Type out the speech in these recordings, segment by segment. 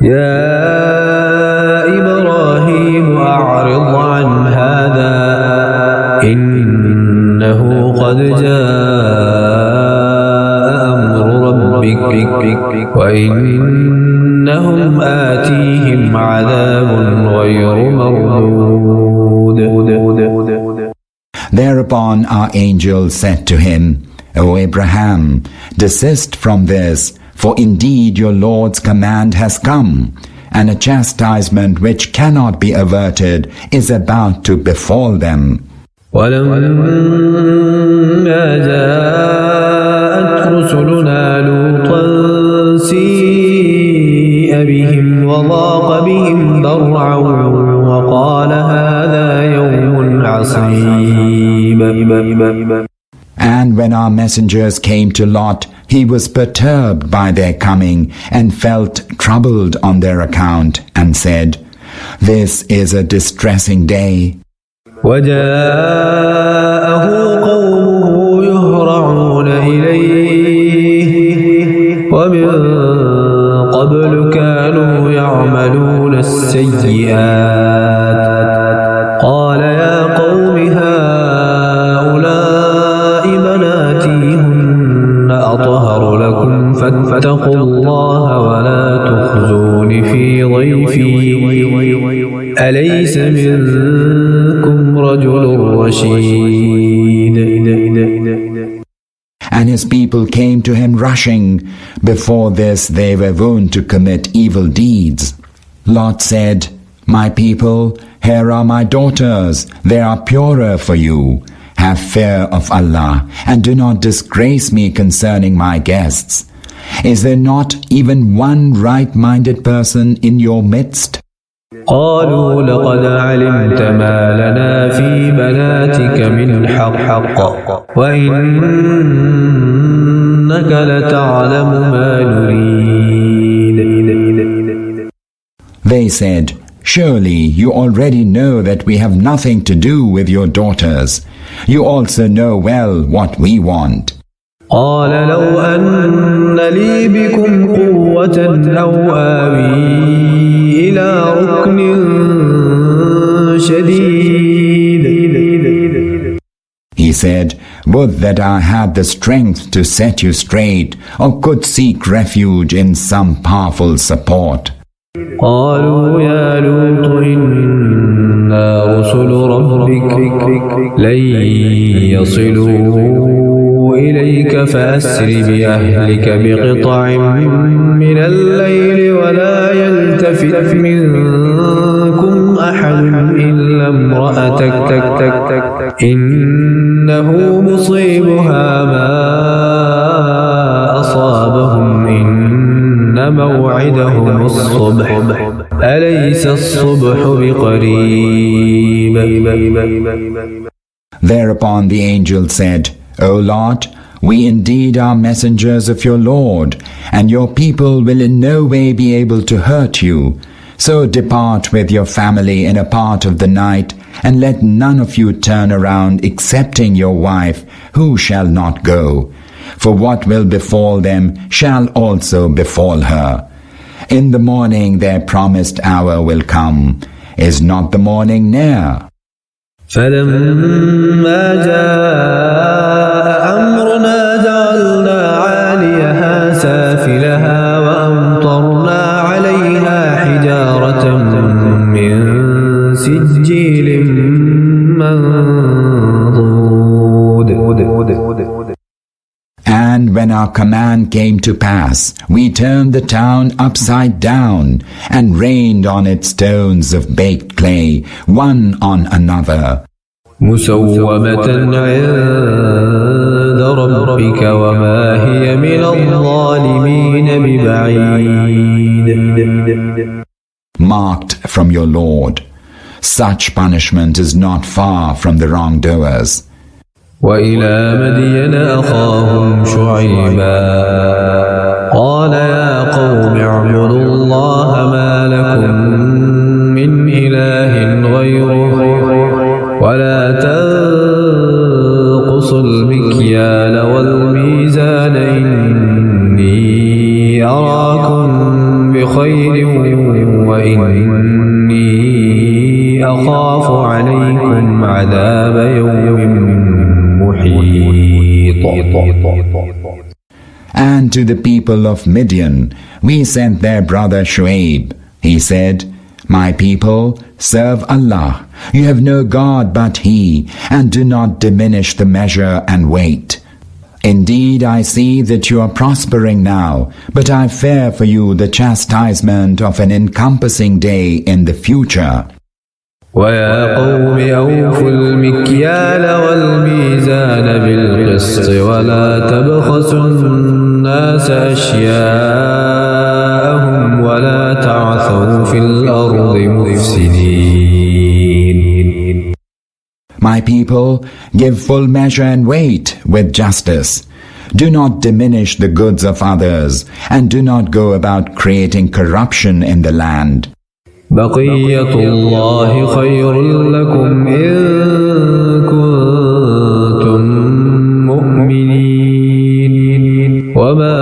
يا إبراهيم أعرض عن هذا إنه قد جاء أمر ربك وإنهم آتيهم عذاب غير مردود. Thereupon our angel said to him, O Abraham, desist from this, for indeed your Lord's command has come, and a chastisement which cannot be averted is about to befall them. ولما جاءت رسلنا لوطا سيء بهم وضاق بهم ذرعا وقال هذا يوم عصيب. And when our messengers came to Lot, he was perturbed by their coming and felt troubled on their account and said, This is a distressing day. وجاءه قومه يهرعون إليه ومن قبل كانوا يعملون السيئات قال يا قوم هؤلاء بناتي هن أطهر لكم فاتقوا الله ولا تخزون في ضيفي أليس منكم رجل رشيد. And his people came to him rushing. Before this they were wont to commit evil deeds. Lot said, My people, here are my daughters. They are purer for you. Have fear of Allah and do not disgrace me concerning my guests. Is there not even one right-minded person in your midst? قالوا لقد علمت ما لنا في بناتك من حق وإنك لتعلم ما نريد. They said, Surely you already know that we have nothing to do with your daughters. You also know well what we want. قال لو أن لي بكم قوة أو آوي إلى ركن شديد. He said, Would that I had the strength to set you straight, or could seek refuge in some powerful support. قالوا يا لوط إنا رسل ربك لن يصلوا إليك فأسر بأهلك بقطع من الليل ولا يلتفت منكم أحد إلا امرأتك إنه مصيبها ما أصابهم إن موعدهم الصبح أليس الصبح بقريب. Thereupon the angel said, O Lot, we indeed are messengers of your Lord, and your people will in no way be able to hurt you. So depart with your family in a part of the night, and let none of you turn around excepting your wife, who shall not go. For what will befall them shall also befall her. In the morning their promised hour will come. Is not the morning near? فلما جاء أمرنا جعلنا عاليها سافلها وأمطرنا عليها حجارة من سجيل منضود. And when our command came to pass, we turned the town upside down and rained on it stones of baked clay, one on another. مسومة عند ربك وما هي من الظالمين ببعيد. Marked from your Lord. Such punishment is not far from the wrongdoers. وإلى مدين أخاهم شعيبا قال يا قوم اعبدوا الله ما لكم من إله غيره ولا تنقصوا المكيال والميزان إني أراكم بخير وإني أخاف عليكم عذاب يوم محيط. And to the people of Midian we sent their brother Shu'aib. He said, My people, serve Allah. You have no God but He, and do not diminish the measure and weight. Indeed, I see that you are prospering now, but I fear for you the chastisement of an encompassing day in the future. وَيَا قَوْمِ أَوْفُوا الْمِكْيَالَ وَالْمِيزَانَ بِالْقِسْطِ وَلَا تَبْخَسُوا النَّاسَ أَشْيَاءَهُمْ وَلَا تَعْثَوْا فِي الْأَرْضِ مُفْسِدِينَ. My people, give full measure and weight with justice. Do not diminish the goods of others, and do not go about creating corruption in the land. بقية الله خير لكم إن كنتم مؤمنين وما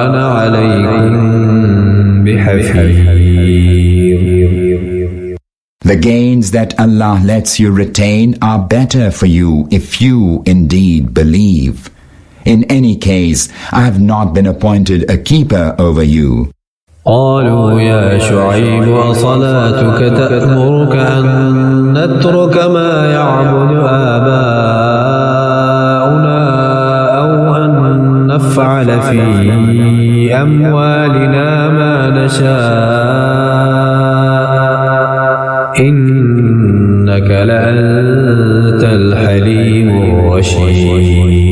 أنا عليكم بحفيظ. The gains that Allah lets you retain are better for you if you indeed believe. In any case, I have not been appointed a keeper over you. قالوا يا شعيب أصلاتك تأمرك أن نترك ما يعبد آباؤنا أو أن نفعل في أموالنا ما نشاء إنك لأنت الحليم الرشيد.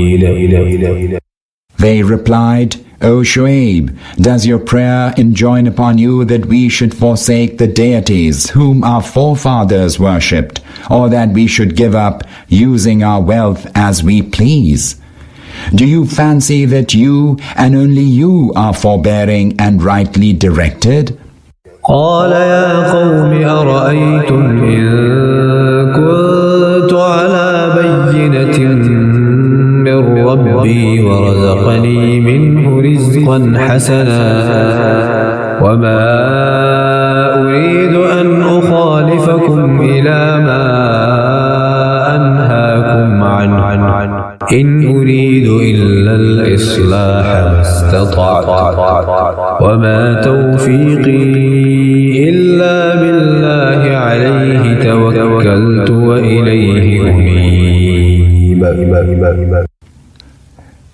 They replied, O Shu'aib, does your prayer enjoin upon you that we should forsake the deities whom our forefathers worshipped, or that we should give up using our wealth as we please? Do you fancy that you and only you are forbearing and rightly directed? قال يا قوم أرأيتم إن كنت على بينة من ربي ورزقني منه رزقا حسنا وما أريد أن أخالفكم إلى ما أنهاكم عنه إن أريد إلا الإصلاح ما استطعت وما توفيقي إلا بالله عليه توكلت وإليه أنيب.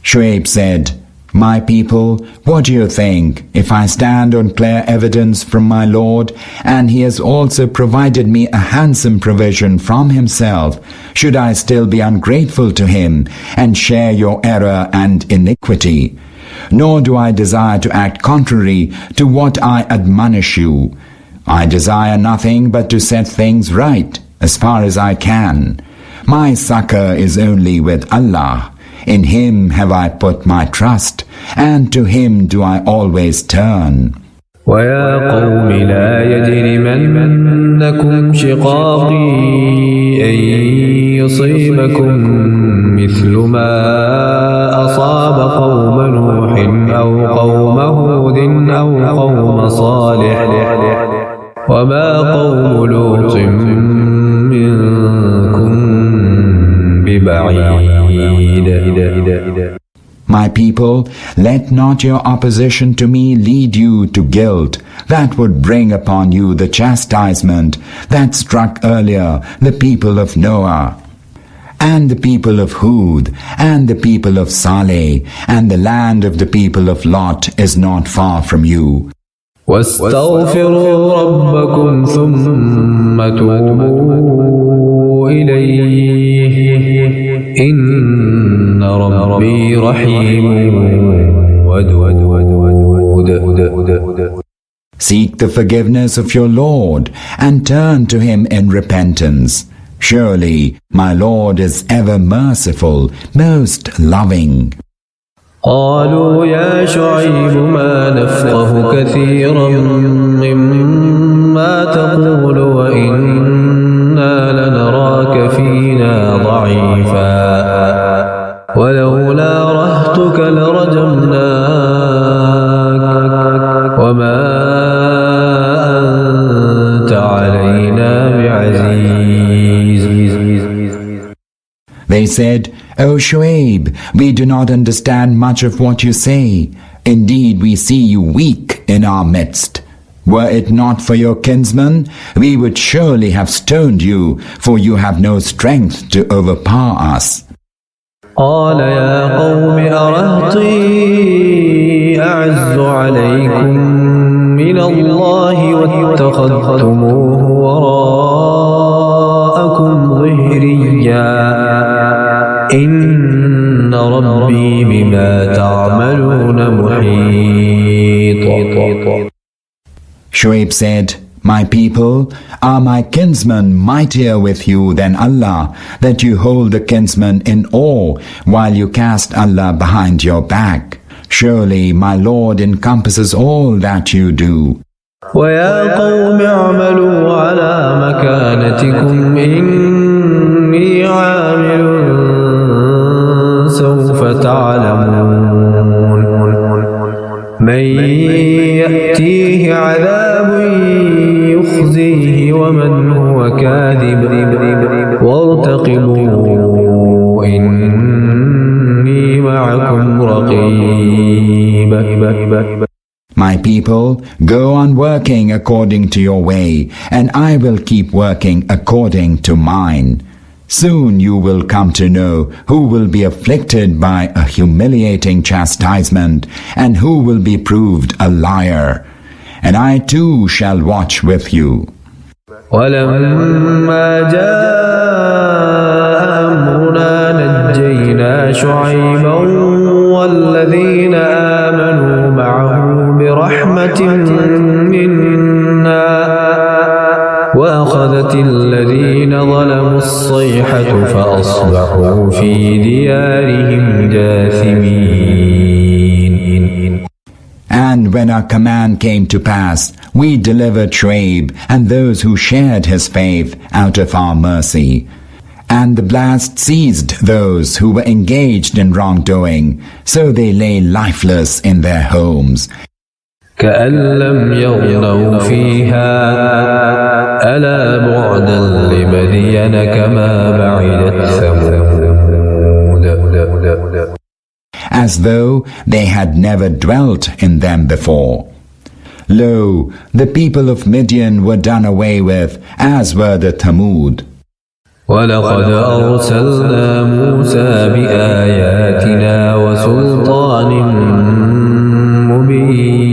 Shu'aib said, My people, what do you think if I stand on clear evidence from my Lord, and He has also provided me a handsome provision from Himself? Should I still be ungrateful to Him and share your error and iniquity? Nor do I desire to act contrary to what I admonish you. I desire nothing but to set things right as far as I can. My succor is only with Allah. In Him have I put my trust, and to Him do I always turn. وَيَا قَوْمِ لَا يَجْرِمَنَّكُمْ شِقَاقِي أَن يُصِيبَكُم مِّثْلُ مَا أَصَابَ قَوْمَ نُوحٍ أَوْ قَوْمَ هُودٍ أَوْ قَوْمَ صَالِحٍ وَمَا قَوْمُ لُوطٍ مِّنكُم بِبَعِيدٍ. My people, let not your opposition to me lead you to guilt that would bring upon you the chastisement that struck earlier the people of Noah, and the people of Hud, and the people of Saleh, and the land of the people of Lot is not far from you. واستغفروا ربكم ثم توبوا إليه إن ربي رحيم ودود. Seek the forgiveness of your Lord and turn to Him in repentance. Surely my Lord is ever merciful, most loving. قالوا يا شعيب ما نفقه كثيرا مما تقول وإنا لنراك فينا ضعيفا ولولا رهطك لرجمناك They said, O Shu'aib, we do not understand much of what you say. Indeed, we see you weak in our midst. Were it not for your kinsman, we would surely have stoned you, for you have no strength to overpower us. قال يا قوم أرهطي أعز عليكم من الله واتخذتموه وراءكم ظهريا إن ربي بما تعملون محيط. Shu'aib said, My people, are my kinsmen mightier with you than Allah, that you hold the kinsman in awe while you cast Allah behind your back? Surely my Lord encompasses all that you do. وَيَا قَوْمِ اعْمَلُوا عَلَى مَكَانَتِكُمْ إِنِّي عَامِلٌ سَوْفَ تَعْلَمُونَ مَنْ يَأْتِيهِ عَذَابٌ يُخْزِيهِ وَمَنْ هُوَ كَاذِبٌ وَارْتَقِبُوا إِنِّي مَعَكُمْ رَقِيبٌ. My people, go on working according to your way, and I will keep working according to mine. Soon you will come to know who will be afflicted by a humiliating chastisement and who will be proved a liar. And I too shall watch with you. وَلَمَّا جَاءَ أَمْرُنَا نَجَّيْنَا شُعَيْبًا وَالَّذِينَ آمَنُوا مَعَهُ برحمة منا وأخذت الذين ظلموا الصيحة فأصبحوا في ديارهم جاثمين. And when our command came to pass, we delivered Shu'aib and those who shared his faith out of our mercy. And the blast seized those who were engaged in wrongdoing, so they lay lifeless in their homes. كأن لم يغنوا فيها ألا بعدا لمدين كما بعدت ثمود. As though they had never dwelt in them before. Lo, the people of Midian were done away with, as were the Thamud. ولقد أرسلنا موسى بآياتنا وسلطان مبين.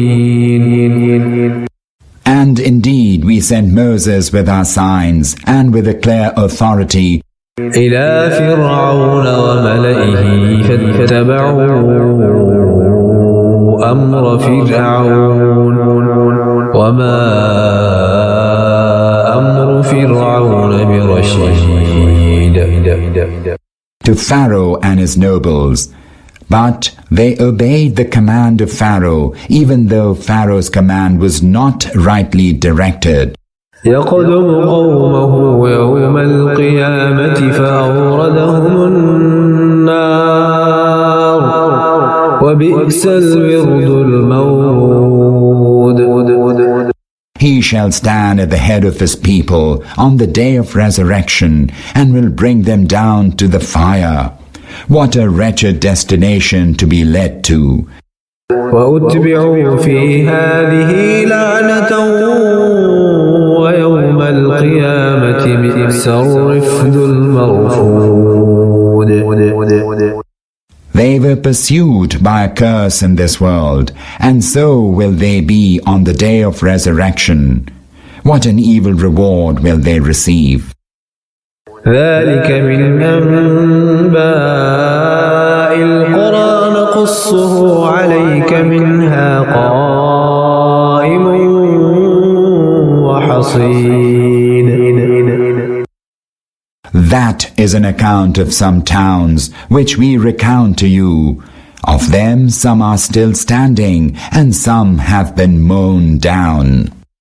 And indeed we sent Moses with our signs and with a clear authority إلى فرعون وملئه فاتبعوا أمر فرعون وما أمر فرعون برشيد. to Pharaoh and his nobles. But they obeyed the command of Pharaoh, even though Pharaoh's command was not rightly directed. يقدم قومه يوم القيامة فأوردهم النار وبئس الورد المورود. He shall stand at the head of his people on the day of resurrection and will bring them down to the fire. What a wretched destination to be led to. وأتبعوا في هذه لعنة ويوم القيامة بئس الرفد المرفود. They were pursued by a curse in this world, and so will they be on the day of resurrection. What an evil reward will they receive. ذلك من أنباء القرى نقصه عليك منها قائم وحصيد. That is an account of some towns which we recount to you. Of them some are still standing, and some have been mown down.